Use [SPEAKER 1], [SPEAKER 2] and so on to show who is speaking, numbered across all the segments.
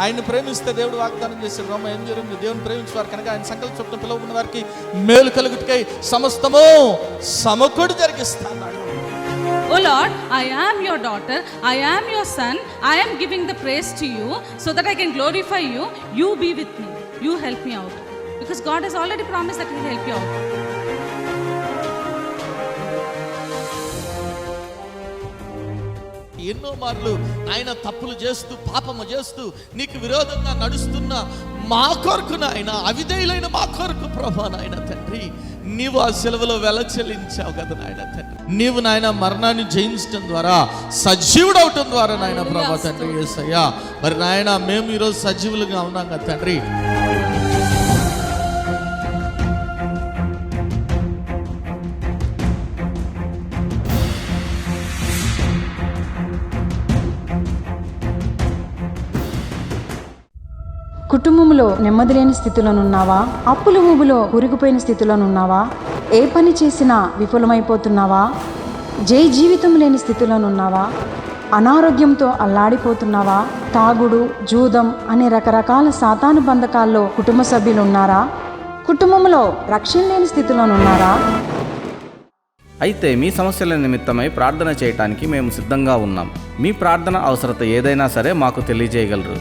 [SPEAKER 1] ఆయన్ని ప్రేమిస్తే దేవుడు వాగ్దానం చేశాడు. రోమ 8:8, దేవుని ప్రేమించేవారు కనుక ఆయన సంకల్ప చొప్పున పిలువబడిన వారికి మేలు కలుగుటకై సమస్తము సమకూడి జరిగిస్తాడు.
[SPEAKER 2] Oh Lord, I am your daughter, I am your son, I am giving the praise to you so that I can glorify you. You be with me, you help me out, because God has already promised that He will help you out.
[SPEAKER 1] ఎన్నో మార్లు ఆయన తప్పులు చేస్తూ పాపము చేస్తూ నీకు విరోధంగా నడుస్తున్న మా కొరకు నాయన, అవిధేయులైన మా కొరకు ప్రభా నాయన తండ్రి, నీవు ఆ సెలవులో వెల చెల్లించావు కదా నాయన తండ్రి. నీవు నాయన మరణాన్ని జయించడం ద్వారా, సజీవుడు అవటం ద్వారా నాయన ప్రభా తండ్రి యేసయ్యా, మరి నాయన మేము ఈరోజు సజీవులుగా ఉన్నాం కదా తండ్రి.
[SPEAKER 3] కుటుంబంలో నెమ్మది లేని స్థితిలోనున్నావా? అప్పుల ఊబిలో కూరుకుపోయిన స్థితిలోనున్నావా? ఏ పని చేసినా విఫలమైపోతున్నావా? జీవితం లేని స్థితిలోనున్నావా? అనారోగ్యంతో అల్లాడిపోతున్నావా? తాగుడు, జూదం అనే రకరకాల సాతాను బంధకాల్లో కుటుంబ సభ్యులు ఉన్నారా? కుటుంబంలో రక్షణ లేని స్థితిలోనున్నారా?
[SPEAKER 4] అయితే మీ సమస్యల నిమిత్తమై ప్రార్థన చేయటానికి మేము సిద్ధంగా ఉన్నాం. మీ ప్రార్థన అవసరత ఏదైనా సరే మాకు తెలియజేయగలరు.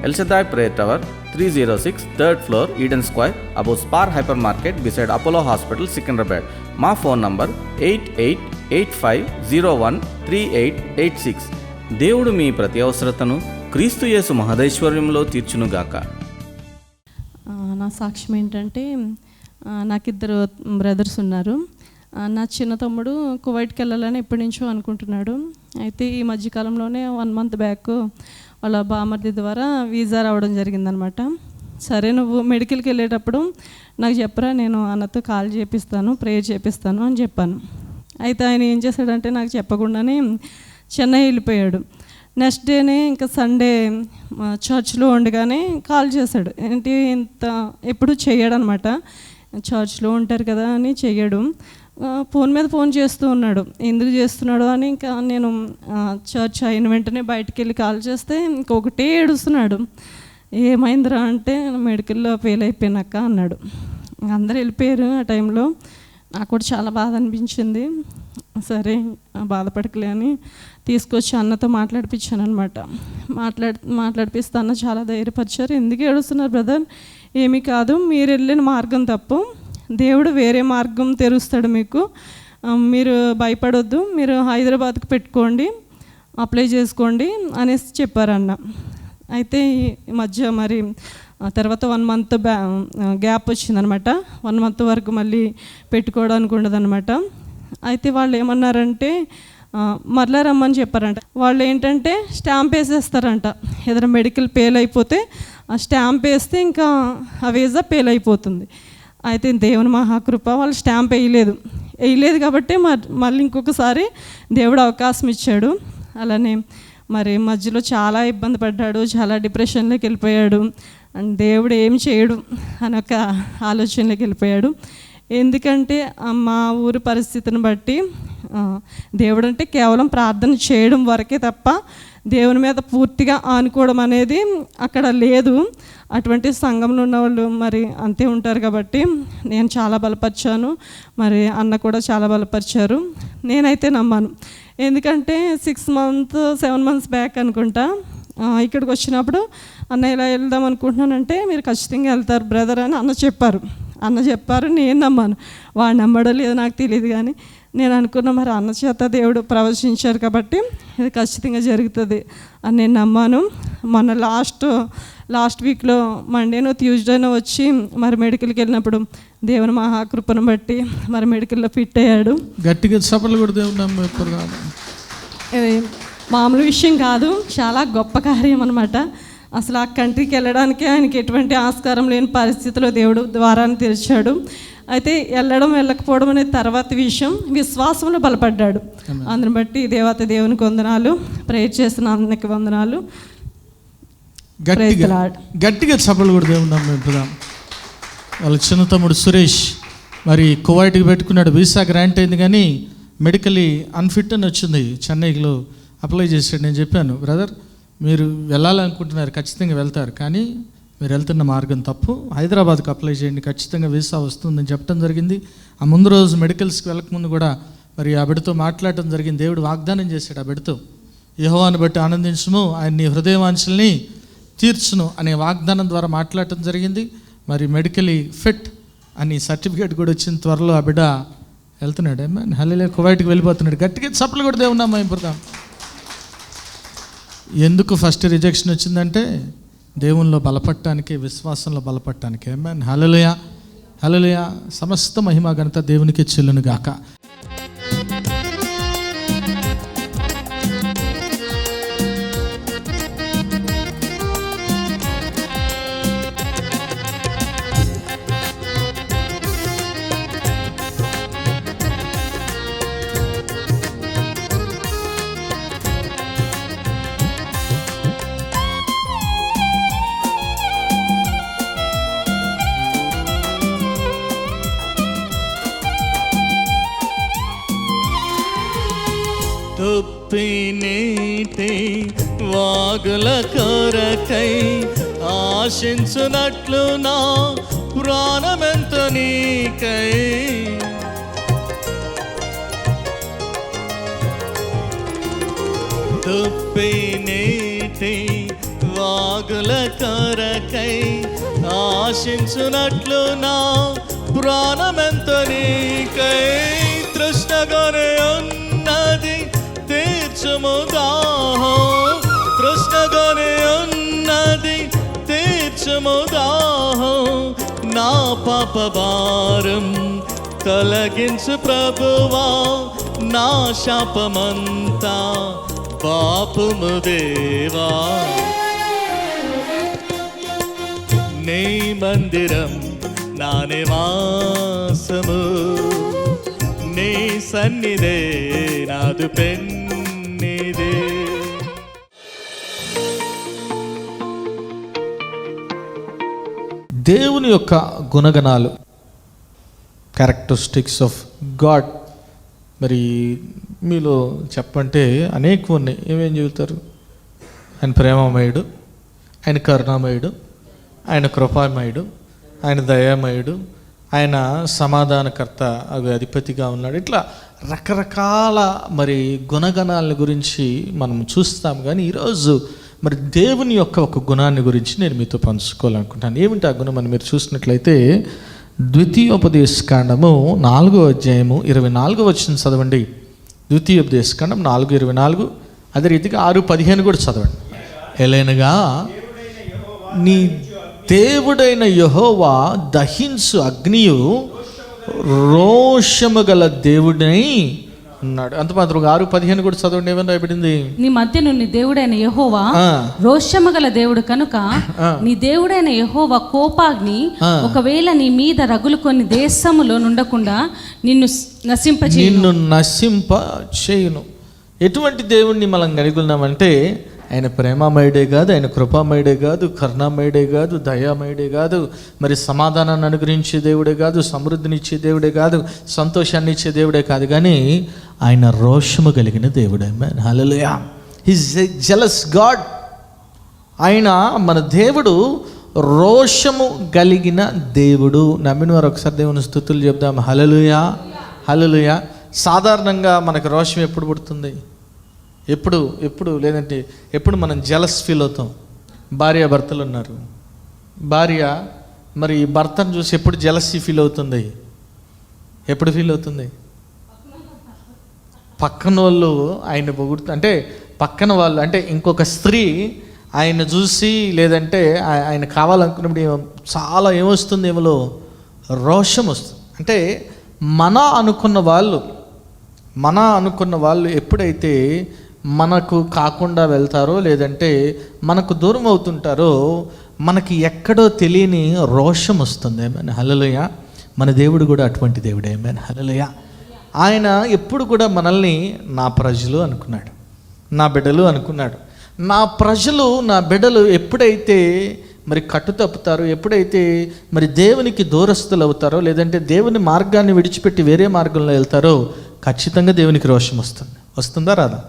[SPEAKER 4] El Shaddai Prayer Tower, 306 3rd floor, Eden Square, above Spar Hypermarket, beside Apollo Hospital, Secunderabad. మా ఫోన్ నంబర్ 8885013886. దేవుడు మీ ప్రతి అవసరతను క్రీస్తు యేసు మహదైశ్వర్యంలో తీర్చునుగాక.
[SPEAKER 5] నా సాక్ష్యం ఏంటంటే, నాకిద్దరు బ్రదర్స్ ఉన్నారు. నా చిన్న తమ్ముడు కువైట్కి వెళ్ళాలని ఎప్పటి నుంచో అనుకుంటున్నాడు. అయితే ఈ మధ్యకాలంలోనే 1 month బ్యాక్ వాళ్ళ బామర్ది ద్వారా వీసా రావడం జరిగిందనమాట. సరే, నువ్వు మెడికల్కి వెళ్ళేటప్పుడు నాకు చెప్పరా, నేను అన్నతో కాల్ చేపిస్తాను, ప్రేయర్ చేపిస్తాను అని చెప్పాను. అయితే ఆయన ఏం చేశాడంటే నాకు చెప్పకుండానే చెన్నై వెళ్ళిపోయాడు. నెక్స్ట్ డేనే ఇంకా సండే చర్చ్లో ఉండగానే కాల్ చేశాడు. ఏంటి ఇంత ఎప్పుడు చేయడనమాట, చర్చ్లో ఉంటారు కదా అని చెయ్యడు. ఫోన్ మీద ఫోన్ చేస్తూ ఉన్నాడు. ఎందుకు చేస్తున్నాడు అని ఇంకా నేను చర్చ్ అయిన వెంటనే బయటికి వెళ్ళి కాల్ చేస్తే ఇంకొకటే ఏడుస్తున్నాడు. ఏమైందిరా అంటే, మెడికల్లో ఫెయిల్ అయిపోయినాక అన్నాడు. అందరూ వెళ్ళిపోయారు ఆ టైంలో. నాకు కూడా చాలా బాధ అనిపించింది. సరే, బాధపడకలే అని తీసుకొచ్చి అన్నతో మాట్లాడిపించాను అనమాట. మాట్లాడిపిస్తే అన్న చాలా ధైర్యపరిచారు. ఎందుకు ఏడుస్తున్నారు బ్రదర్, ఏమీ కాదు, మీరు వెళ్ళిన మార్గం తప్పు, దేవుడు వేరే మార్గం తెరుస్తాడు మీకు, మీరు భయపడొద్దు, మీరు హైదరాబాద్కి పెట్టుకోండి, అప్లై చేసుకోండి అనేసి చెప్పారన్న. అయితే ఈ మధ్య మరి తర్వాత 1 month గ్యాప్ వచ్చిందనమాట. 1 month వరకు మళ్ళీ పెట్టుకోవడానికి ఉండదన్నమాట. అయితే వాళ్ళు ఏమన్నారంటే మరలా రమ్మని చెప్పారంట. వాళ్ళు ఏంటంటే స్టాంప్ వేసేస్తారంట. ఏదైనా మెడికల్ ఫెయిల్ అయిపోతే ఆ స్టాంప్ వేస్తే ఇంకా ఆ వీసా ఫెయిల్ అయిపోతుంది. అయితే దేవుని మహాకృప, వాళ్ళు స్టాంప్ వేయలేదు కాబట్టి మళ్ళీ ఇంకొకసారి దేవుడు అవకాశం ఇచ్చాడు. అలానే మరి మధ్యలో చాలా ఇబ్బంది పడ్డాడు, చాలా డిప్రెషన్లోకి వెళ్ళిపోయాడు. అండ్ దేవుడు ఏం చేయడు అని ఒక ఆలోచనలోకి వెళ్ళిపోయాడు. ఎందుకంటే మా ఊరి పరిస్థితిని బట్టి దేవుడు అంటే కేవలం ప్రార్థన చేయడం వరకే తప్ప దేవుని మీద పూర్తిగా ఆనుకోవడం అనేది అక్కడ లేదు. అటువంటి సంఘంలో ఉన్న వాళ్ళు మరి అంతే ఉంటారు కాబట్టి నేను చాలా బలపరిచాను, మరి అన్న కూడా చాలా బలపరిచారు. నేనైతే నమ్మాను. ఎందుకంటే 6 months 7 months బ్యాక్ అనుకుంటా ఇక్కడికి వచ్చినప్పుడు, అన్న ఇలా వెళ్దాం అనుకుంటున్నానంటే, మీరు ఖచ్చితంగా వెళ్తారు బ్రదర్ అని అన్న చెప్పారు. నేను నమ్మాను. వాడు నమ్మడో లేదో నాకు తెలియదు, కానీ నేను అనుకున్నా మరి అన్న చేత దేవుడు ప్రవచించారు కాబట్టి ఇది ఖచ్చితంగా జరుగుతుంది అని నేను నమ్మాను. మొన్న లాస్ట్ వీక్లో మండేనో ట్యూస్డేనో వచ్చి మరి మెడికల్కి వెళ్ళినప్పుడు దేవుని మహాకృపను బట్టి మరి మెడికల్లో ఫిట్ అయ్యాడు.
[SPEAKER 1] గట్టిగా సపలు కూడా దేవుడు
[SPEAKER 5] మామూలు విషయం కాదు, చాలా గొప్ప కార్యం అనమాట. అసలు ఆ కంట్రీకి వెళ్ళడానికి ఆయనకి ఎటువంటి ఆస్కారం లేని పరిస్థితిలో దేవుడు ద్వారాన్ని తెరిచాడు. అయితే వెళ్ళకపోవడం అనేది తర్వాత విషయం. విశ్వాసంలో బలపడ్డాడు. అందుని బట్టి దేవునికి వందనాలు, ప్రేయర్ చేసిన అందరికి వందనాలు.
[SPEAKER 1] గట్టిగా సభలు కూడా దేవుడు నమ్ముదాం. వాళ్ళ చిన్న తమ్ముడు సురేష్ మరి కువైట్కి పెట్టుకున్నాడు. వీసా గ్రాంట్ అయింది కానీ మెడికలీ అన్ఫిట్ అని వచ్చింది. చెన్నైలో అప్లై చేశాడు. నేను చెప్పాను, బ్రదర్
[SPEAKER 6] మీరు వెళ్ళాలనుకుంటున్నారు, ఖచ్చితంగా వెళ్తారు, కానీ మీరు వెళ్తున్న మార్గం తప్పు. హైదరాబాద్కి అప్లై చేయండి, ఖచ్చితంగా వీసా వస్తుందని చెప్పడం జరిగింది. ఆ ముందు రోజు మెడికల్స్కి వెళ్ళకముందు కూడా మరి ఆ బిడ్డతో మాట్లాడటం జరిగింది. దేవుడు వాగ్దానం చేశాడు ఆ బిడ్డతో, యెహోవాను బట్టి ఆనందించుము, ఆయన నీ హృదయవాంఛల్ని తీర్చును అనే వాగ్దానం ద్వారా మాట్లాడటం జరిగింది. మరి మెడికలీ ఫిట్ అని సర్టిఫికేట్ కూడా వచ్చిన త్వరలో ఆ బిడ్డ వెళ్తున్నాడు. హల్లెలూయా, కువైట్కి వెళ్ళిపోతున్నాడు. గట్టిగా చప్పలు కూడా దేవుని నామం మహిమపడదాం. ఎందుకు ఫస్ట్ రిజెక్షన్ వచ్చిందంటే దేవునిలో బలపడటానికి, విశ్వాసంలో బలపడటానికి. ఆమేన్. హల్లెలూయా, హల్లెలూయా. సమస్త మహిమ ఘనత దేవునికి చెల్లును గాక.
[SPEAKER 1] తొప్పినేటి వాగుల కొరకై ఆశించునట్లు నా ప్రాణమెంత నీకై. తొప్పినేటి వాగుల కొరకై ఆశించునట్లు నా ప్రాణమెంత నీకై. తృష్ణగానే ఉన్నది తీర్చుము దాహం, తృష్ణగానే ఉన్నది తీర్చుము దాహం. నా పాప భారం తొలగించు ప్రభువా, నా శాపమంతా పాపము దేవా. నీ మందిరం నా నివాసము, నీ సన్నిధే నాదు పెన్నిదే.
[SPEAKER 6] దేవుని యొక్క గుణగణాలు, క్యారెక్టరిస్టిక్స్ ఆఫ్ గాడ్ మరి మీలో చెప్పంటే అనేక ఉన్నాయి. ఏమేం చెబుతారు? ఆయన ప్రేమమయుడు, ఆయన కరుణామయుడు, ఆయన కృపామయుడు, ఆయన దయామయుడు, ఆయన సమాధానకర్త, అవి అధిపతిగా ఉన్నాడు. ఇట్లా రకరకాల మరి గుణగణాల గురించి మనం చూస్తాం. కానీ ఈరోజు మరి దేవుని యొక్క ఒక గుణాన్ని గురించి నేను మీతో పంచుకోవాలనుకుంటాను. ఏమిటి ఆ గుణం అని మీరు చూసినట్లయితే ద్వితీయోపదేశకాండము 4వ అధ్యాయము 24వ వచనం చదవండి. ద్వితీయోపదేశకాండం 4:24, అదే రీతిగా 6:15 కూడా చదవండి. ఎలైనగా నీ దేవుడైన యెహోవా దహించు అగ్నియు రోషము గల దేవుడై ఉన్నాడు. అంత మాత్రం 6:15 కూడా చదవండి. ఏమని రాయబడింది?
[SPEAKER 2] నీ మధ్యను నీ దేవుడైన యెహోవా రోషము గల దేవుడు కనుక నీ దేవుడైన యెహోవా కోపాగ్ని ఒకవేళ నీ మీద రగులుకొని దేశములో నుండకుండా నిన్ను నశింప చేయును. ఎటువంటి దేవుణ్ణి మనం కలిగినామంటే ఆయన ప్రేమమయుడే కాదు, ఆయన కృపామయుడే కాదు, కరుణామయుడే కాదు, దయామయుడే కాదు, మరి సమాధానాన్ని అనుగ్రహించే దేవుడే కాదు, సమృద్ధినిచ్చే దేవుడే కాదు, సంతోషాన్ని ఇచ్చే దేవుడే కాదు, కానీ ఆయన రోషము కలిగిన దేవుడే. హల్లెలూయా. హిస్ ఎ జెలస్ గాడ్. ఆయన మన దేవుడు రోషము కలిగిన దేవుడు. నమ్మిన వారు ఒకసారి దేవుని స్తుతులు చెప్దాం. హల్లెలూయా, హల్లెలూయా. సాధారణంగా మనకు రోషం ఎప్పుడు పుడుతుంది? ఎప్పుడు లేదంటే ఎప్పుడు మనం జెలస్ ఫీల్ అవుతాం? భార్య భర్తలు ఉన్నారు, భార్య మరి భర్తను చూసి ఎప్పుడు జెలసీ ఫీల్ అవుతుంది? ఎప్పుడు ఫీల్ అవుతుంది? పక్కన వాళ్ళు ఆయన పొగుడుతూ, అంటే పక్కన వాళ్ళు అంటే ఇంకొక స్త్రీ ఆయన చూసి లేదంటే ఆయన కావాలనుకున్నప్పుడు చాలా ఏమొస్తుంది? ఏమో రోషం వస్తుంది. అంటే మన అనుకున్న వాళ్ళు ఎప్పుడైతే మనకు కాకుండా వెళ్తారో లేదంటే మనకు దూరం అవుతుంటారో మనకి ఎక్కడో తెలియని రోషం వస్తుంది. ఏమైనా హల్లెలూయా. మన దేవుడు కూడా అటువంటి దేవుడే. ఏమైనా హల్లెలూయా. ఆయన ఎప్పుడు కూడా మనల్ని నా ప్రజలు అనుకున్నాడు, నా బిడ్డలు అనుకున్నాడు. నా ప్రజలు, నా బిడ్డలు ఎప్పుడైతే మరి కట్టు తప్పుతారో, ఎప్పుడైతే మరి దేవునికి దూరస్తులు అవుతారో లేదంటే దేవుని మార్గాన్ని విడిచిపెట్టి వేరే మార్గంలో వెళ్తారో ఖచ్చితంగా దేవునికి రోషం వస్తుంది. వస్తుందా రాదా?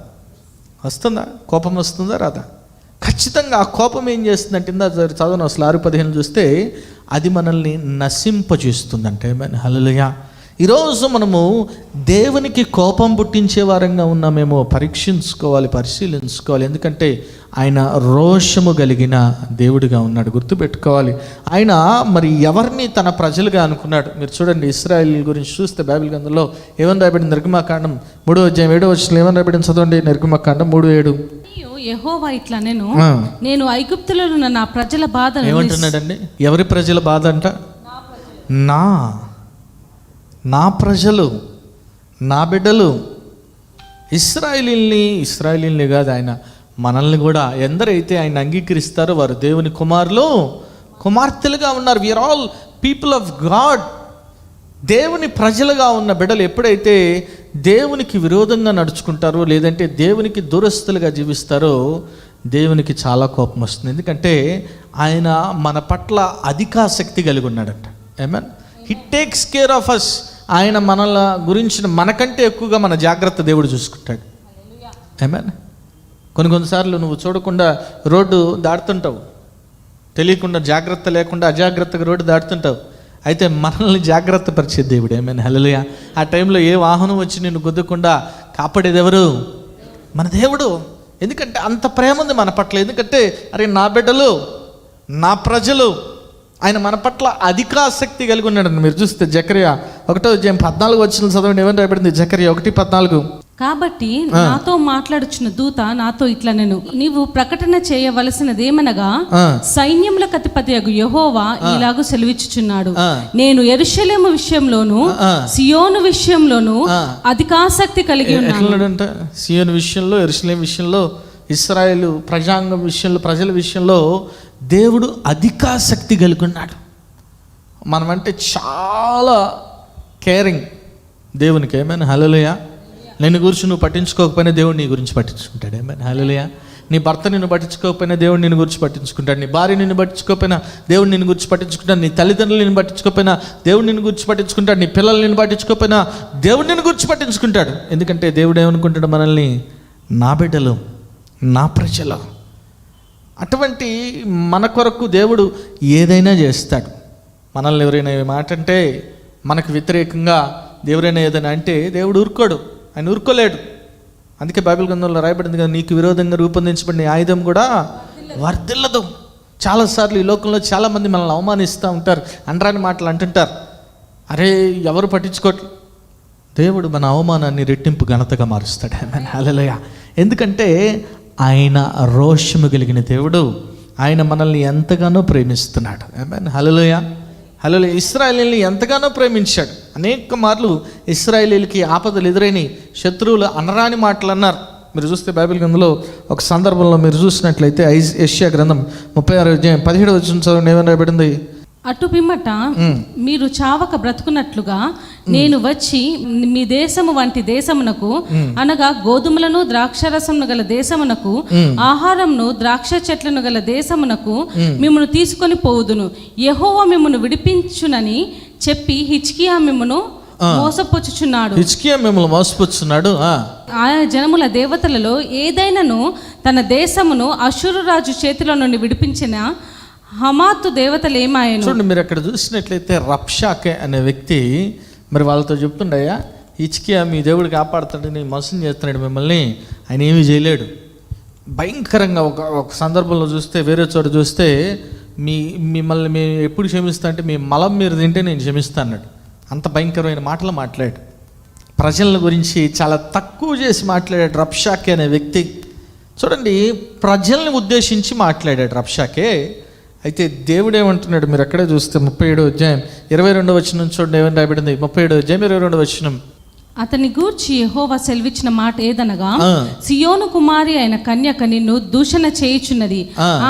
[SPEAKER 2] వస్తుందా? కోపం వస్తుందా రాదా?
[SPEAKER 7] ఖచ్చితంగా ఆ కోపం ఏం చేస్తుందంటే, ఇందా చదవను అసలు 6:15 చూస్తే, అది మనల్ని నశింపజేస్తుందంటే. హల్లెలూయా. ఈరోజు మనము దేవునికి కోపం పుట్టించే వారంగా ఉన్నామేమో పరీక్షించుకోవాలి, పరిశీలించుకోవాలి. ఎందుకంటే ఆయన రోషము కలిగిన దేవుడిగా ఉన్నాడు, గుర్తుపెట్టుకోవాలి. ఆయన మరి ఎవరిని తన ప్రజలుగా అనుకున్నాడు. మీరు చూడండి, ఇశ్రాయేల్ గురించి చూస్తే బైబిల్ గ్రంథంలో ఏమని రాయబడింది? నిర్గమకాండం 3:7 ఏమని రాయబడింది? చదవండి. నిర్గమకాండం 3:7.
[SPEAKER 2] యెహోవా ఇట్లా నేను ఐగుప్తులో ఉన్న నా ప్రజల బాధ.
[SPEAKER 7] ఏమంటున్నాడండి? ఎవరి ప్రజల బాధ అంట? నా ప్రజలు, నా బిడ్డలు, ఇశ్రాయేలీల్ని కాదు, ఆయన మనల్ని కూడా. ఎందరైతే ఆయన అంగీకరిస్తారో వారు దేవుని కుమారులు, కుమార్తెలుగా ఉన్నారు. We are all people of God. దేవుని ప్రజలుగా ఉన్న బిడ్డలు ఎప్పుడైతే దేవునికి విరోధంగా నడుచుకుంటారో, లేదంటే దేవునికి దూరస్తులుగా జీవిస్తారో, దేవునికి చాలా కోపం వస్తుంది. ఎందుకంటే ఆయన మన పట్ల అధికాసక్తి కలిగి ఉన్నాడంట. Amen. He takes care of us. ఆయన మనల గురించి మనకంటే ఎక్కువగా మన జాగ్రత్త దేవుడు చూసుకుంటాడు. ఆమేన్. కొన్నిసార్లు నువ్వు చూడకుండా రోడ్డు దాటుతుంటావు, తెలియకుండా, జాగ్రత్త లేకుండా అజాగ్రత్తగా రోడ్డు దాటుతుంటావు. అయితే మనల్ని జాగ్రత్త పరిచే దేవుడు. ఆమేన్. హల్లెలూయా. ఆ టైంలో ఏ వాహనం వచ్చి నిన్ను గుద్దకుండా కాపాడేది ఎవరు? మన దేవుడు. ఎందుకంటే అంత ప్రేమ ఉంది మన పట్ల. ఎందుకంటే అరే నా బిడ్డలు, నా ప్రజలు, ఆయన మన పట్ల అధికాసక్తి కలిగి ఉన్నాడు. మీరు చూస్తే జకర్యా 1:14 చదవండి. ఏమని రాయబడింది? జకర్యా 1:14.
[SPEAKER 2] కాబట్టి నాతో మాట్లాడుచున్న దూత నాతో ఇట్లా నీవు ప్రకటన చేయవలసినదేమనగా, సైన్యములకు అధిపతియగు యెహోవా ఇలాగు సెలవిచ్చుచున్నాడు, నేను యెరూషలేము విషయంలోను సియోను విషయంలోను అధికాసక్తి కలిగి ఉన్నాను.
[SPEAKER 7] సియోను విషయంలో, యెరూషలేము విషయంలో, ఇశ్రాయేలు ప్రజాంగం విషయంలో, ప్రజల విషయంలో దేవుడు అధికాసక్తి కలిగి ఉన్నాడు. మనమంటే చాలా కేరింగ్ దేవునికి. ఏమైనా హల్లెలూయా. నిన్ను గురించి నువ్వు పట్టించుకోకపోయినా దేవుడు నీ గురించి పట్టించుకుంటాడు. ఏమైనా హల్లెలూయా. నీ భర్త నిన్ను పట్టించుకోకపోయినా దేవుడు నిన్ను గురించి పట్టించుకుంటాడు. నీ భార్య నిన్ను పట్టించుకోకపోయినా దేవుడు నిన్ను గురించి పట్టించుకుంటాడు. నీ తల్లిదండ్రులు నిన్ను పట్టించుకోకపోయినా దేవుడు నిన్ను గురించి పట్టించుకుంటాడు. నీ పిల్లలు నిన్ను పట్టించుకోకపోయినా దేవుడు నిన్ను గురించి పట్టించుకుంటాడు. ఎందుకంటే దేవుడు ఏమనుకుంటాడు? మనల్ని నా బిడ్డలు, నా ప్రజలు. అటువంటి మన కొరకు దేవుడు ఏదైనా చేస్తాడు. మనల్ని ఎవరైనా మాట అంటే, మనకు వ్యతిరేకంగా ఎవరైనా ఏదైనా అంటే దేవుడు ఊరుకోడు, ఆయన ఊరుకోలేడు. అందుకే బైబిల్ గ్రంథంలో రాయబడింది కదా, నీకు విరోధంగా రూపొందించబడిన ఆయుధం కూడా వర్ధిల్లదు. చాలాసార్లు ఈ లోకంలో చాలామంది మనల్ని అవమానిస్తూ ఉంటారు, అనరాని మాటలు అంటుంటారు. అరే ఎవరు పట్టించుకోవట్లేదు. దేవుడు మన అవమానాన్ని రెట్టింపు ఘనతగా మారుస్తాడు. ఆమేన్. హల్లెలూయా. ఎందుకంటే ఆయన రోషము కలిగిన దేవుడు. ఆయన మనల్ని ఎంతగానో ప్రేమిస్తున్నాడు. ఆమేన్. హల్లెలూయా. హల్లెలూయా. ఇశ్రాయేలీల్ని ఎంతగానో ప్రేమించాడు. అనేక మార్లు ఇశ్రాయేలీలకి ఆపదలు ఎదురైన, శత్రువులు అనరాని మాటలు అన్నారు. మీరు చూస్తే బైబిల్ గ్రంథంలో ఒక సందర్భంలో మీరు చూసినట్లయితే యెషయా గ్రంథం 36:17 చదవండి. ఏమని రాయబడింది?
[SPEAKER 2] అటు పిమ్మట మీరు చావక బ్రతుకున్నట్లుగా నేను వచ్చి మీ దేశము వంటి దేశమునకు, అనగా గోధుమలను ద్రాక్షరసమును గల దేశమునకు, ఆహారంను ద్రాక్ష చెట్లను గల దేశమునకు మిమ్మను తీసుకొని పోవుదును. యెహోవా మిమ్మను విడిపించునని చెప్పి హిజ్కియా మిమ్మను మోసపుచ్చుచున్నాడు.
[SPEAKER 7] హిజ్కియా మిమ్మల్ని మోసపుచ్చున్నాడు.
[SPEAKER 2] ఆయా జనముల దేవతలలో ఏదైనాను తన దేశమును అష్షూరు రాజు చేతిలో నుండి విడిపించిన హమాతు దేవతలు ఏమాయను?
[SPEAKER 7] చూడండి, మీరు అక్కడ చూసినట్లయితే రబ్షాకే అనే వ్యక్తి మరి వాళ్ళతో చెప్తుండయా, హిజ్కియా మీ దేవుడు కాపాడుతాడని మోసం చేస్తున్నాడు మిమ్మల్ని, ఆయన ఏమీ చేయలేడు. భయంకరంగా ఒక సందర్భంలో చూస్తే, వేరే చోట చూస్తే, మిమ్మల్ని మేము ఎప్పుడు క్షమిస్తా అంటే మీ మలం మీరు తింటే నేను క్షమిస్తా అన్నాడు. అంత భయంకరమైన మాటలు మాట్లాడాడు. ప్రజల గురించి చాలా తక్కువ చేసి మాట్లాడాడు రబ్షాకే అనే వ్యక్తి. చూడండి, ప్రజల్ని ఉద్దేశించి మాట్లాడాడు రబ్షాకే. అయితే దేవుడు ఏమంటున్నాడు? మీరు అక్కడే చూస్తే 37:22 చూడండి. ఏమని రాయబడింది? 37:22.
[SPEAKER 2] అతని గూర్చి యెహోవా సెలవిచ్చిన మాట ఏదనగా, సియోను కుమారి అయిన కన్యక నిన్ను దూషణ చేయుచున్నది,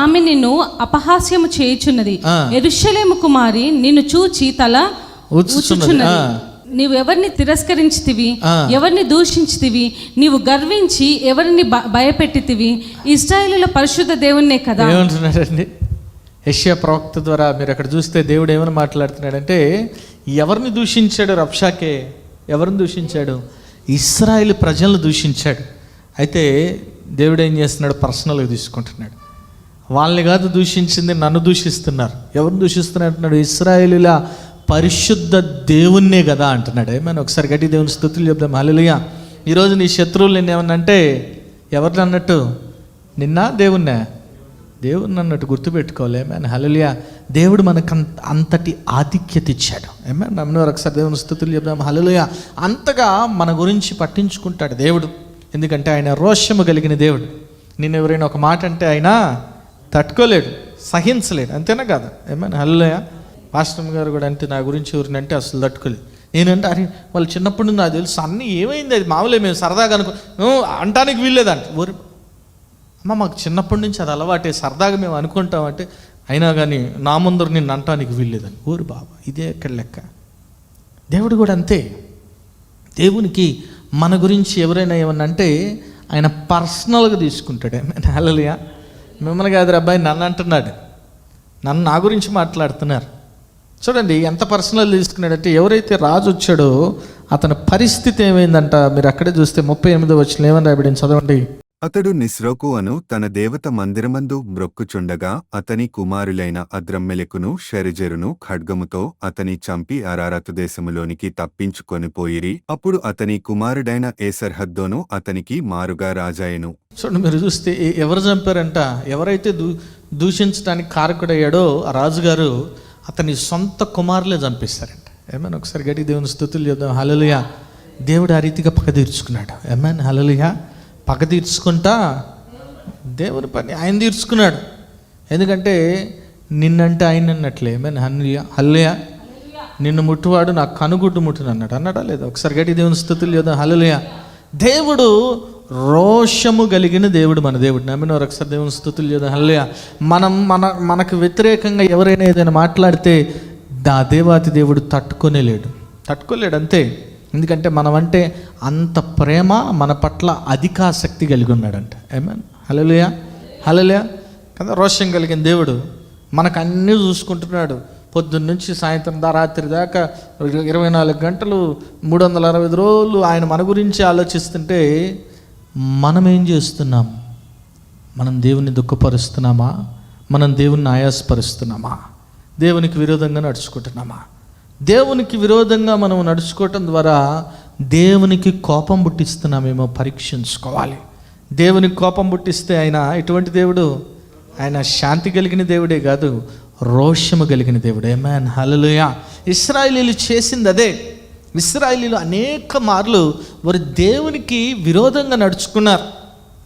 [SPEAKER 2] ఆమె నిన్ను అపహాస్యము చేయుచున్నది. యెరూషలేము కుమారి నిన్ను చూచి తల ఊచుచున్నది. నీవు ఎవరిని తిరస్కరించితివి, ఎవరిని దూషించితివి, నీవు గర్వించి ఎవరిని భయపెట్టితివి, ఇశ్రాయేలుల పరిశుద్ధ దేవుణ్ణే కదా.
[SPEAKER 7] ఏమంటున్నాడండి? యెషయా ప్రవక్త ద్వారా మీరు అక్కడ చూస్తే దేవుడు ఏమని మాట్లాడుతున్నాడంటే, ఎవరిని దూషించాడు రబ్షాకే? ఎవరిని దూషించాడు? ఇశ్రాయేలు ప్రజలను దూషించాడు. అయితే దేవుడు ఏం చేస్తున్నాడు? పర్సనల్గా తీసుకుంటున్నాడు. వాళ్ళని కాదు దూషించింది, నన్ను దూషిస్తున్నారు. ఎవరు దూషిస్తున్నారు అంటున్నాడు? ఇశ్రాయేలీల పరిశుద్ధ దేవుణ్ణే కదా అంటున్నాడు. ఏమైనా ఒకసారి గట్టి దేవుని స్తుతులు చెప్దాం. హల్లెలూయా. ఈరోజు నీ శత్రువులు నిన్నేమన్నంటే ఎవరిని అన్నట్టు? నిన్న దేవుణ్ణే, దేవుణ్ణి అన్నట్టు గుర్తుపెట్టుకోవాలి. ఏమైనా హల్లెలూయా. దేవుడు మనకు అంతటి ఆధిక్యత ఇచ్చాడు. ఏమైనా నమ్మినవారు ఒకసారి దేవుని స్తుతులు చెప్దాం. హల్లెలూయా. అంతగా మన గురించి పట్టించుకుంటాడు దేవుడు. ఎందుకంటే ఆయన రోషము కలిగిన దేవుడు. నేను ఎవరైనా ఒక మాట అంటే ఆయన తట్టుకోలేడు, సహించలేడు. అంతేనా కాదు? ఏమైనా హల్లెలూయా. పాస్టర్ గారు కూడా అంటే నా గురించి ఎవరిని అంటే అసలు తట్టుకోలేదు. నేనంటే అరే వాళ్ళు చిన్నప్పటి నుండి నాకు తెలుసు అన్నీ ఏమైంది, అది మామూలే, మేము సరదాగా అంటానికి వీల్లేదంట. ఊరి అమ్మ మాకు చిన్నప్పటి నుంచి అది అలవాటే, సరదాగా మేము అనుకుంటామంటే అయినా కానీ నా ముందర నిన్ను అంటానికి వీల్లేదని. ఊరు బాబా, ఇదే ఎక్కడ లెక్క. దేవుడు కూడా అంతే. దేవునికి మన గురించి ఎవరైనా ఏమన్నా అంటే ఆయన పర్సనల్గా తీసుకుంటాడు. హల్లెలూయా. మిమ్మల్ని కాదు అబ్బాయి, నన్ను అంటున్నాడు, నన్ను నా గురించి మాట్లాడుతున్నారు. చూడండి ఎంత పర్సనల్ తీసుకున్నాడంటే, ఎవరైతే రాజు వచ్చాడో అతని పరిస్థితి ఏమైందంట మీరు అక్కడే చూస్తే 38వ వచనం ఏమని రాయబడింది, చదవండి.
[SPEAKER 8] అతడు నిస్రోకు అను తన దేవత మందిరమందు మ్రొక్కుచుండగా అతని కుమారులైన అద్రమ్మెలెకును షెరెజెరును ఖడ్గముతో అతని చంపి అరారతు దేశములోనికి తప్పించుకొని పోయిరి. అప్పుడు అతని కుమారుడైన ఏసర్హద్దోను అతనికి మారుగా రాజాయెను.
[SPEAKER 7] చూడండి మీరు చూస్తే ఎవరు చంపారంట? ఎవరైతే దూషించడానికి కారకుడయ్యాడో ఆ రాజుగారు అతని సొంత కుమారులే చంపిస్తారంట. ఏమైనా ఒకసారి గట్టి దేవుని స్తుతులు చేద్దాం. హల్లెలూయా. దేవుడు ఆ రీతిగా పగ తీర్చుకున్నాడు. ఏమైనా హల్లెలూయా. పగ తీర్చుకుంటా దేవుని పని ఆయన తీర్చుకున్నాడు. ఎందుకంటే నిన్నంటే ఆయన అన్నట్లే. ఏమైనా హల్లెలూయా. నిన్ను ముట్టువాడు నా కనుగుడ్డు ముట్టును అన్నాడా లేదా? ఒకసారి గట్టి దేవుని స్తుతులు చేద్దాం. హల్లెలూయా. దేవుడు రోషము కలిగిన దేవుడు మన దేవుడు. నమ్మినవారు ఒకసారి దేవుని స్తుతులు చేద్దాం. హల్లెలూయా. మనకు వ్యతిరేకంగా ఎవరైనా ఏదైనా మాట్లాడితే ఆ దేవాతి దేవుడు తట్టుకోలేడు అంతే. ఎందుకంటే మనం అంటే అంత ప్రేమ, మన పట్ల అధికాసక్తి కలిగి ఉన్నాడంట. ఏమన్ హల్లెలూయా. హల్లెలూయా కదా. రోషం కలిగిన దేవుడు మనకు అన్నీ చూసుకుంటున్నాడు. పొద్దున్న నుంచి సాయంత్రం రాత్రి దాకా 24 గంటలు 365 రోజులు ఆయన మన గురించి ఆలోచిస్తుంటే మనం ఏం చేస్తున్నాం? మనం దేవుని దుఃఖపరుస్తున్నామా? మనం దేవుని ఆయాసపరుస్తున్నామా? దేవునికి విరోధంగా నడుచుకుంటున్నామా? దేవునికి విరోధంగా మనం నడుచుకోవటం ద్వారా దేవునికి కోపం పుట్టిస్తున్నామేమో పరీక్షించుకోవాలి. దేవునికి కోపం పుట్టిస్తే ఆయన ఎటువంటి దేవుడు? ఆయన శాంతి కలిగిన దేవుడే కాదు, రోషము కలిగిన దేవుడు. ఆమేన్ హల్లెలూయా. ఇశ్రాయేలీలు చేసింది అదే. ఇశ్రాయేలీలు అనేక మార్లు వారు దేవునికి విరోధంగా నడుచుకున్నారు.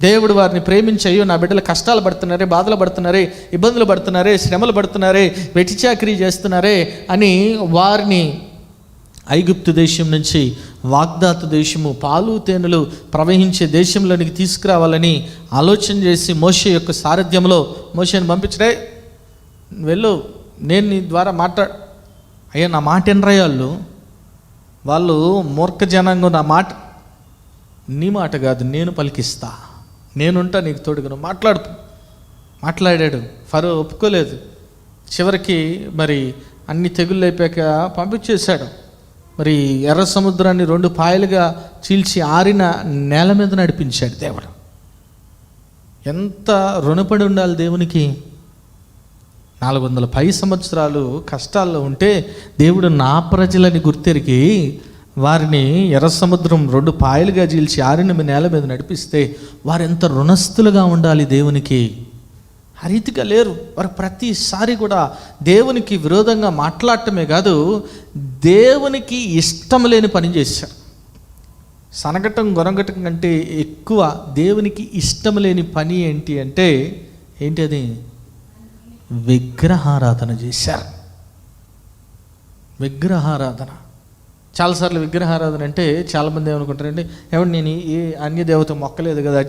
[SPEAKER 7] దేవుడు వారిని ప్రేమించి, అయ్యో నా బిడ్డలు కష్టాలు పడుతున్నారే, బాధలు పడుతున్నారే, ఇబ్బందులు పడుతున్నారే, శ్రమలు పడుతున్నారే, వెట్టిచాకిరీ చేస్తున్నారే అని వారిని ఐగుప్తు దేశం నుంచి వాగ్దాత దేశము, పాలు తేనెలు ప్రవహించే దేశంలోనికి తీసుకురావాలని ఆలోచన చేసి మోషే యొక్క సారథ్యంలో మోషేని పంపించడే, వెళ్ళు, నేను నీ ద్వారా అయ్యా నా మాట ఎనరయ్యాళ్ళు, వాళ్ళు మూర్ఖ జనాంగం, నా మాట నీ మాట కాదు నేను పలికిస్తా, నేనుంటా నీకు తోడుగా, మాట్లాడాడు. ఫరో ఒప్పుకోలేదు. చివరికి మరి అన్ని తెగుళ్ళు అయిపోయాక పంపించేశాడు. మరి ఎర్ర సముద్రాన్ని 2 పాయలుగా చీల్చి ఆరిన నేల మీద నడిపించాడు దేవుడు. ఎంత రుణపడి ఉండాలి దేవునికి. 400 సంవత్సరాలు కష్టాల్లో ఉంటే దేవుడు నా ప్రజలని గుర్తెరిగి వారిని ఎర్ర సముద్రం 2 పాయలుగా చీల్చి ఆరిన నేల మీద నడిపిస్తే వారు ఎంత రుణస్థులుగా ఉండాలి దేవునికి. ఆ రీతిగా లేరు వారు. ప్రతిసారి కూడా దేవునికి విరోధంగా మాట్లాడటమే కాదు, దేవునికి ఇష్టం లేని పని చేశారు. సనగటం గొనగటం కంటే ఎక్కువ దేవునికి ఇష్టం లేని పని ఏంటి అది? విగ్రహారాధన చేశారు. విగ్రహారాధన. చాలాసార్లు విగ్రహారాధన అంటే చాలామంది ఏమనుకుంటారంటే, ఏమంటే నేను ఏ అన్య దేవత మొక్కలేదు కదా.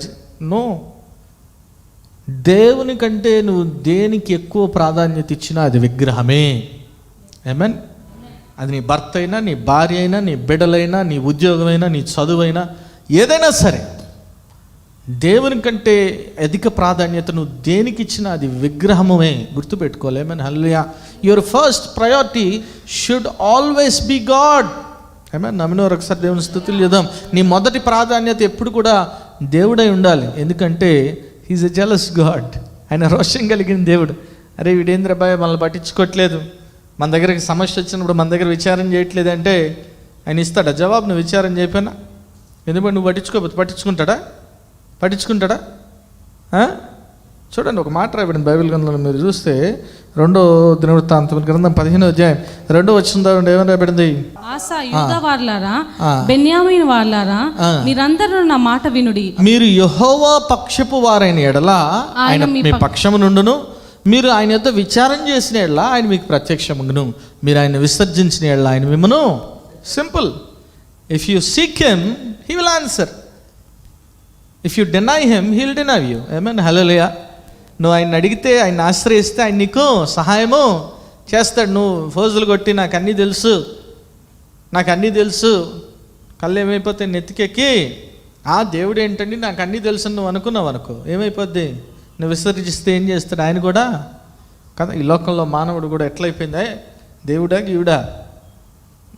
[SPEAKER 7] నో, దేవుని కంటే నువ్వు దేనికి ఎక్కువ ప్రాధాన్యత ఇచ్చినా అది విగ్రహమే. ఆమేన్. అది నీ భర్త అయినా, నీ భార్య అయినా, నీ బిడ్డలైనా, నీ ఉద్యోగమైనా, నీ చదువైనా, ఏదైనా సరే దేవుని కంటే అధిక ప్రాధాన్యత నువ్వు దేనికి ఇచ్చినా అది విగ్రహమే. గుర్తుపెట్టుకోవాలి. Amen hallelujah. Your first priority should always be God. Amen. నమ్మినవారు ఒకసారి దేవుని స్తుతులు చేద్దాం. నీ మొదటి ప్రాధాన్యత ఎప్పుడు కూడా దేవుడై ఉండాలి. ఎందుకంటే హీఈస్ ఎ జెలస్ గాడ్. ఆయన రోషం కలిగిన దేవుడు. అరే వీడేంద్రబాయ్ మనల్ని పట్టించుకోవట్లేదు, మన దగ్గరికి సమస్య వచ్చినప్పుడు మన దగ్గర విచారం చేయట్లేదు అంటే ఆయన ఇస్తాడా జవాబు? నువ్వు విచారం చేయపోయినా, ఎందుకంటే నువ్వు పట్టించుకోకపోతే పట్టించుకుంటాడా? చూడండి, ఒక మాట రాయబడింది బైబిల్ గ్రంథంలో మీరు చూస్తే 2వ దినవృత్తాంతం గ్రంథం 15వ అధ్యాయం 2వ వచనం ఏమని రాయబడింది?
[SPEAKER 2] ఆసా యూదా వారలారా, బెన్యామీను వారలారా, మీరందరూ నా మాట వినుడి.
[SPEAKER 7] మీరు యెహోవా పక్షపు వారైన ఎడల ఆయన మీ పక్షము నుండును, మీరు ఆయన యొద్ద విచారం చేసిన ఎడల ఆయన మీకు ప్రత్యక్షమును, మీరు ఆయన విసర్జించిన ఎడల ఆయన మిమ్మను. Simple. If you seek him he will answer, if you deny him he will deny you. Amen, hallelujah. నువ్వు ఆయన అడిగితే, ఆయన ఆశ్రయిస్తే ఆయన నీకు సహాయము చేస్తాడు. నువ్వు ఫోజులు కొట్టి నాకు అన్నీ తెలుసు కళ్ళు ఏమైపోతాయి నెత్తికెక్కి, దేవుడు ఏంటండి నాకు అన్నీ తెలుసు నువ్వు అనుకున్నావు అనుకో, ఏమైపోద్ది? నువ్వు విసర్జిస్తే ఏం చేస్తాడు ఆయన కూడా కదా. ఈ లోకంలో మానవుడు కూడా ఎట్లయిపోయిందా, దేవుడా గీవుడా,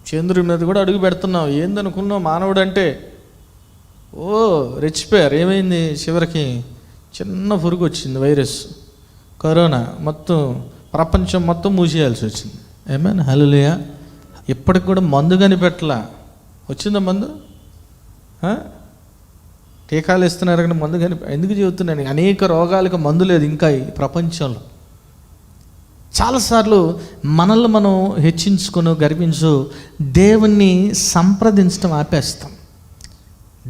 [SPEAKER 7] చంద్రుడి మీద కూడా అడుగు పెడుతున్నావు. ఏందనుకున్నావు మానవుడు అంటే? రెచ్చిపోయారు. ఏమైంది? చివరికి చిన్న పురుగు వచ్చింది, వైరస్, కరోనా, మొత్తం ప్రపంచం మొత్తం మూసేయాల్సి వచ్చింది. ఏమైనా హల్లెలూయా. ఇప్పటికి కూడా మందు కనిపెట్టలా. వచ్చిందా మందు? టీకాలు ఇస్తున్నారు కానీ మందు ఎందుకు చెబుతున్నాను? అనేక రోగాలకు మందు లేదు ఇంకా ఈ ప్రపంచంలో. చాలాసార్లు మనల్ని మనం హెచ్చించుకొని గర్వించు దేవుణ్ణి సంప్రదించడం ఆపేస్తాం,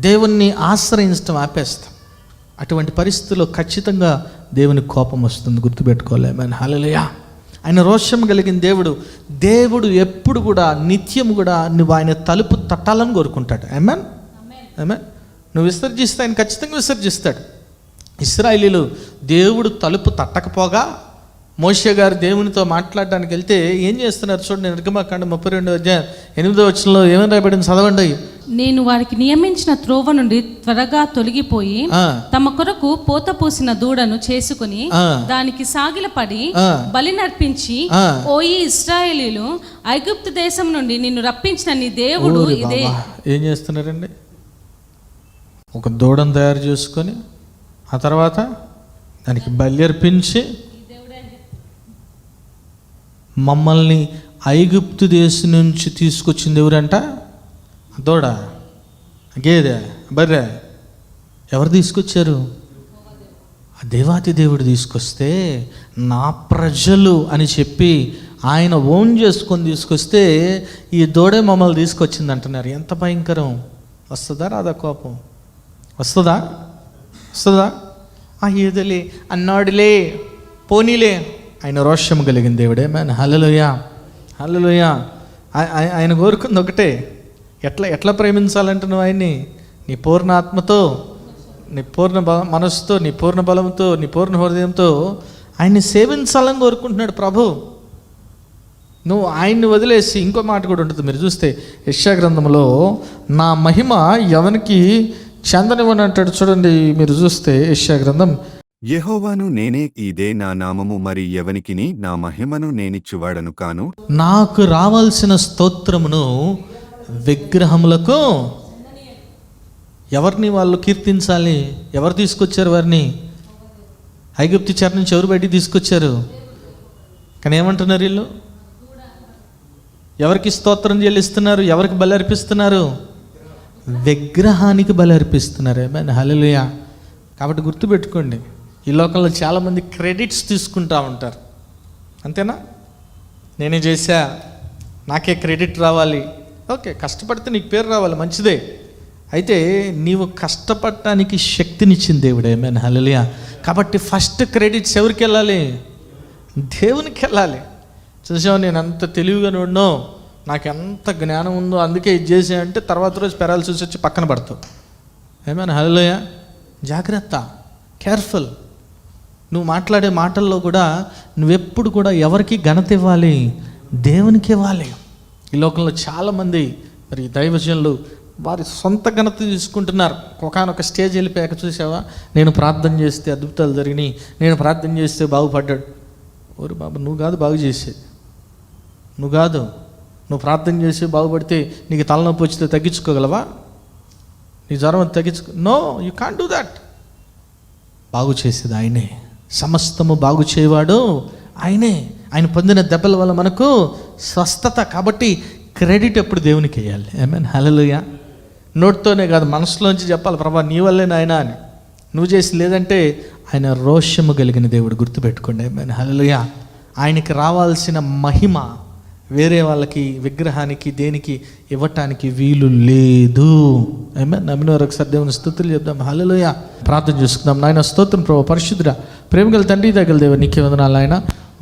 [SPEAKER 7] దేవుణ్ణి ఆశ్రయించడం ఆపేస్తాం. అటువంటి పరిస్థితుల్లో ఖచ్చితంగా దేవుని కోపం వస్తుంది, గుర్తుపెట్టుకోవాలి. ఆమేన్, హల్లెలూయా. ఆయన రోషం కలిగిన దేవుడు ఎప్పుడు కూడా నిత్యం కూడా నువ్వు ఆయన తలుపు తట్టాలని కోరుకుంటాడు. ఆమేన్, ఆమేన్. నువ్వు విసర్జిస్తే ఆయన ఖచ్చితంగా విసర్జిస్తాడు. ఇశ్రాయేలీలు దేవుడు తలుపు తట్టకపోగా మోషే గారు దేవునితో మాట్లాడడానికి వెళ్తే ఏం చేస్తున్నారు చూడండి. నిర్గమకాండం 32వ అధ్యాయం 8వ వచనంలో ఏమని రాయబడింది? చదవండి.
[SPEAKER 2] నేను వారికి నియమించిన త్రోవ నుండి త్వరగా తొలగిపోయి తమ కొరకు పోత పోసిన దూడను చేసుకుని దానికి సాగిలపడి బలి నర్పించి, ఓయి ఇశ్రాయేలీలు, ఐగుప్తు దేశం నుండి నిన్ను రప్పించిన నీ దేవుడు ఇదే.
[SPEAKER 7] ఏం చేస్తున్నారండి? ఒక దూడను తయారు చేసుకొని ఆ తర్వాత దానికి బలి అర్పించి, మమ్మల్ని ఐగుప్తు దేశం నుంచి తీసుకొచ్చింది ఎవరంట? దూడ, గేదె, బర్రె. ఎవరు తీసుకొచ్చారు? ఆ దేవాతి దేవుడు తీసుకొస్తే నా ప్రజలు అని చెప్పి ఆయన ఓన్ చేసుకొని తీసుకొస్తే ఈ దూడే మమ్మల్ని తీసుకొచ్చింది అంటున్నారు. ఎంత భయంకరం! వస్తుందా రాదా కోపం? వస్తుందా? ఏదోలే అన్నాడులే, పోనీలే. ఆయన రోషం కలిగిన దేవుడే. ఆమేన్, హల్లెలూయా, హల్లెలూయా. ఆయన కోరుకుంది ఒకటే, ఎట్లా ప్రేమించాలంటే నువ్వు ఆయన్ని నీ పూర్ణ ఆత్మతో, నీ పూర్ణ మనస్సుతో, నీ పూర్ణ బలంతో, నీ పూర్ణ హృదయంతో ఆయన్ని సేవించాలని కోరుకుంటున్నాడు ప్రభు. నువ్వు ఆయన్ని వదిలేసి ఇంకో మాట కూడా ఉంటుంది. మీరు చూస్తే యెషయా గ్రంథంలో నా మహిమ ఎవరికి చెందనివ్వని అంటాడు చూడండి. మీరు చూస్తే యెషయా గ్రంథం,
[SPEAKER 8] యెహోవాను నేనే, ఇదే నా నామము, మరి ఎవనికిని నా మహిమను నేనిచ్చువాడను కాను.
[SPEAKER 7] నాకు రావాల్సిన స్తోత్రమును విగ్రహములకు ఎవరిని వాళ్ళు కీర్తించాలి? ఎవరు తీసుకొచ్చారు వారిని? ఐగుప్తు చెర నుంచి ఎవరు బయటికి తీసుకొచ్చారు? కానీ ఏమంటున్నారు వీళ్ళు? ఎవరికి స్తోత్రం చెల్లిస్తున్నారు? ఎవరికి బలి అర్పిస్తున్నారు? విగ్రహానికి బలి అర్పిస్తున్నారు. ఆమేన్, హల్లెలూయా. కాబట్టి గుర్తుపెట్టుకోండి, ఈ లోకంలో చాలామంది క్రెడిట్స్ తీసుకుంటూ ఉంటారు. అంతేనా? నేనే చేశా, నాకే క్రెడిట్ రావాలి. ఓకే, కష్టపడితే నీకు పేరు రావాలి, మంచిదే. అయితే నీవు కష్టపడటానికి శక్తినిచ్చింది దేవుడే. ఆమేన్, హల్లెలూయా. కాబట్టి ఫస్ట్ క్రెడిట్స్ ఎవరికి వెళ్ళాలి? దేవునికి వెళ్ళాలి. చూసావు, నేను అంత తెలివిగా ఉన్నాను, నాకు ఎంత జ్ఞానం ఉందో అందుకే ఇది చేసా అంటే తర్వాత రోజు పెరాలసిస్ వచ్చి పక్కన పడతావు. ఆమేన్, హల్లెలూయా. జాగ్రత్త, కేర్ఫుల్. నువ్వు మాట్లాడే మాటల్లో కూడా నువ్వెప్పుడు కూడా ఎవరికి ఘనత ఇవ్వాలి? దేవునికి ఇవ్వాలి. ఈ లోకంలో చాలామంది మరి దైవజనులు వారి సొంత ఘనత తీసుకుంటున్నారు. ఒకనొక స్టేజ్ వెళ్ళిపోయాక చూసావా, నేను ప్రార్థన చేస్తే అద్భుతాలు జరిగినాయి, నేను ప్రార్థన చేస్తే బాగుపడ్డాడు. ఓరు బాబు, నువ్వు కాదు బాగు చేసేది, నువ్వు ప్రార్థన చేసి బాగుపడితే నీకు తలనొప్పి వచ్చితే తగ్గించుకోగలవా? నీ జ్వరం తగ్గించుకో? No, you can't do that. బాగు చేసేది ఆయనే. సమస్తము బాగు చేయవాడు ఆయనే. ఆయన పొందిన దెబ్బల వల్ల మనకు స్వస్థత. కాబట్టి క్రెడిట్ ఎప్పుడు దేవునికి వేయాలి. ఆమేన్, హల్లెలూయా. నోటితోనే కాదు, మనసులోంచి చెప్పాలి, ప్రభా నీ వల్లే నాయనా అని. నువ్వు చేసి లేదంటే ఆయన రోషము కలిగిన దేవుడు, గుర్తుపెట్టుకోండి. ఆమేన్, హల్లెలూయా. ఆయనకి రావాల్సిన మహిమ వేరే వాళ్ళకి, విగ్రహానికి, దేనికి ఇవ్వటానికి వీలు లేదు. ఆమేన్. నమ్మిన వారు ఒకసారి దేవుని స్తుతులు చెప్దాం. హల్లెలూయా. ప్రార్థన చేసుకుందాం. నాయన స్తోత్రం ప్రభు, పరిశుద్ధుడా, ప్రేమగల తండ్రి, దగ్గర దేవుడు, నీకే వందనాలు నాయన.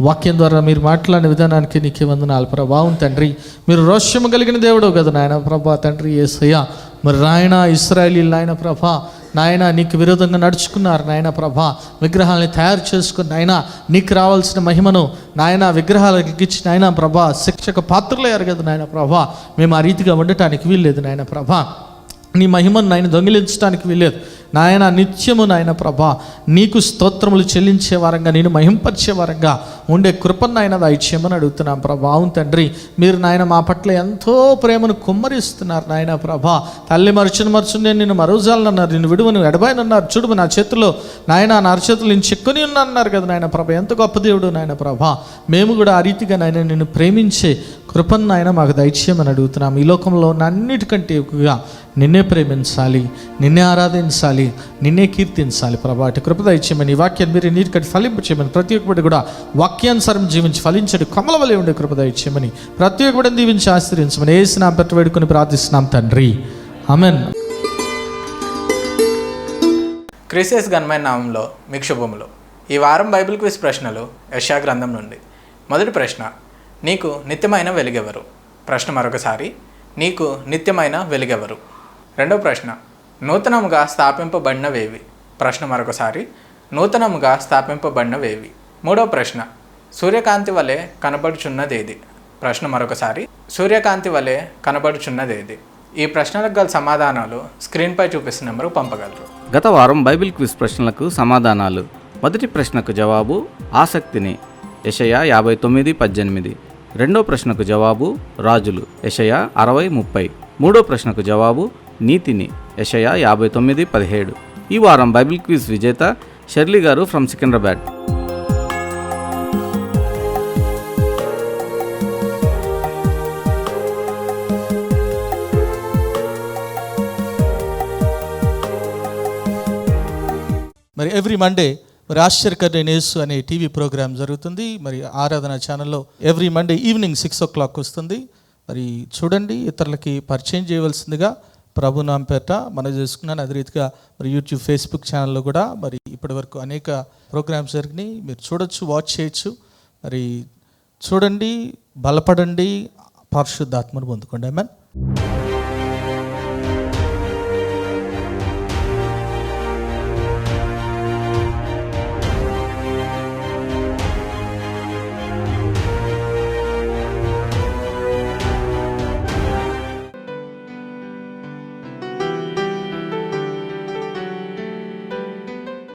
[SPEAKER 7] వాక్యం ద్వారా మీరు మాట్లాడిన విధానానికి నీకే వందనాలు ప్రభా. అవును తండ్రి, మీరు రోషము కలిగిన దేవుడు కదా నాయన ప్రభా. తండ్రి యేసయ్య, మరి నాయన ఇశ్రాయేలీయులు నాయన ప్రభా, నాయన నీకు విరోధంగా నడుచుకున్నారు నాయన ప్రభా. విగ్రహాలని తయారు చేసుకుని నాయన నీకు రావాల్సిన మహిమను నాయన విగ్రహాలకు ఇచ్చి నాయన ప్రభా శిక్షక పాత్రలయ్యారు కదా నాయన ప్రభా. మేము ఆ రీతిగా ఉండటానికి వీల్లేదు నాయన ప్రభా. నీ మహిమను నాయన దొంగిలించడానికి వీల్లేదు నాయన. నిత్యము నాయన ప్రభా నీకు స్తోత్రములు చెల్లించే వారంగా, నేను మహింపరిచే వారంగా ఉండే కృపను నాయన దయచేయమని అడుగుతున్నాం ప్రభా. అవును తండ్రి, మీరు నాయన మా పట్ల ఎంతో ప్రేమను కుమ్మరిస్తున్నారు నాయన ప్రభా. తల్లి మరచును నేను నిన్ను మరోజాలన్నారు, నిన్ను విడువను ఎడబాయనన్నారు. చూడు నా చేతిలో నాయన, నా అరచేతులు నేను చెక్కుని ఉన్నాన్నారు కదా నాయన ప్రభా. ఎంత గొప్ప దేవుడు నాయన ప్రభా. మేము కూడా ఆ రీతిగా నాయన నిన్ను ప్రేమించే కృపను నాయన మాకు దయచేయమని అడుగుతున్నాం. ఈ లోకంలో ఉన్న అన్నిటికంటే ఎక్కువగా నిన్నే ప్రేమించాలి, నిన్నే ఆరాధించాలి, నిన్నే కీర్తించాలి ప్రభా. అటు కృప దయచేయమని, ఈ వాక్యాన్ని మీరు నీరు కట్టి ఫలింపచేయమని, ప్రతి ఒక్కటి కూడా వాక్యానుసారం జీవించి ఫలించడు కమల వలె ఉండే కృప దయచేయమని, ప్రతి ఒక్కటి దీవించి ఆశ్రయించమని యేసు నామమున పెట్టి వేడుకొని ప్రార్థిస్తున్నాం తండ్రి, ఆమేన్.
[SPEAKER 9] క్రీస్తు ఘనమైన నామంలో మీకు శుభములు. ఈ వారం బైబిల్ క్విజ్ ప్రశ్నలు యెషయా గ్రంథం నుండి. మొదటి ప్రశ్న, నీకు నిత్యమైన వెలుగెవరు? ప్రశ్న మరొకసారి, నీకు నిత్యమైన వెలుగెవరు? రెండవ ప్రశ్న, నూతనముగా స్థాపింపబడినవేవి? ప్రశ్న మరొకసారి, నూతనముగా స్థాపింపబడినవేవి? మూడవ ప్రశ్న, సూర్యకాంతి వలె కనబడుచున్నదేది? ప్రశ్న మరొకసారి, సూర్యకాంతి వలె కనబడుచున్నదేది? ఈ ప్రశ్నలకు గల సమాధానాలు స్క్రీన్పై చూపిస్తున్న నెంబర్కు పంపగలరు.
[SPEAKER 4] గత వారం బైబిల్ క్విజ్ ప్రశ్నలకు సమాధానాలు. మొదటి ప్రశ్నకు జవాబు ఆసక్తిని, యెషయా 59:18. రెండో ప్రశ్నకు జవాబు రాజులు, యెషయా 60:30. మూడో ప్రశ్నకు జవాబు నీతిని, యెషయా 59:17. ఈ వారం బైబిల్ క్విజ్ విజేత షెర్లీ గారు ఫ్రమ్ సికింద్రాబాద్.
[SPEAKER 7] మరి ఎవ్రీ మండే మరి ఆశ్చర్యకరమైన యేసు అనే టీవీ ప్రోగ్రామ్ జరుగుతుంది. మరి ఆరాధన ఛానల్లో ఎవ్రీ మండే ఈవినింగ్ 6 o'clock వస్తుంది. మరి చూడండి, ఇతరులకి పరిచయం చేయవలసిందిగా ప్రభు నాంపేట మనం చేసుకున్నాను. అదే రీతిగా మరి యూట్యూబ్, ఫేస్బుక్ ఛానల్లో కూడా మరి ఇప్పటివరకు అనేక ప్రోగ్రామ్స్ జరిగినాయి. మీరు చూడొచ్చు, వాచ్ చేయొచ్చు. మరి చూడండి, బలపడండి, పరిశుద్ధాత్మను పొందుకోండి. ఆమేన్.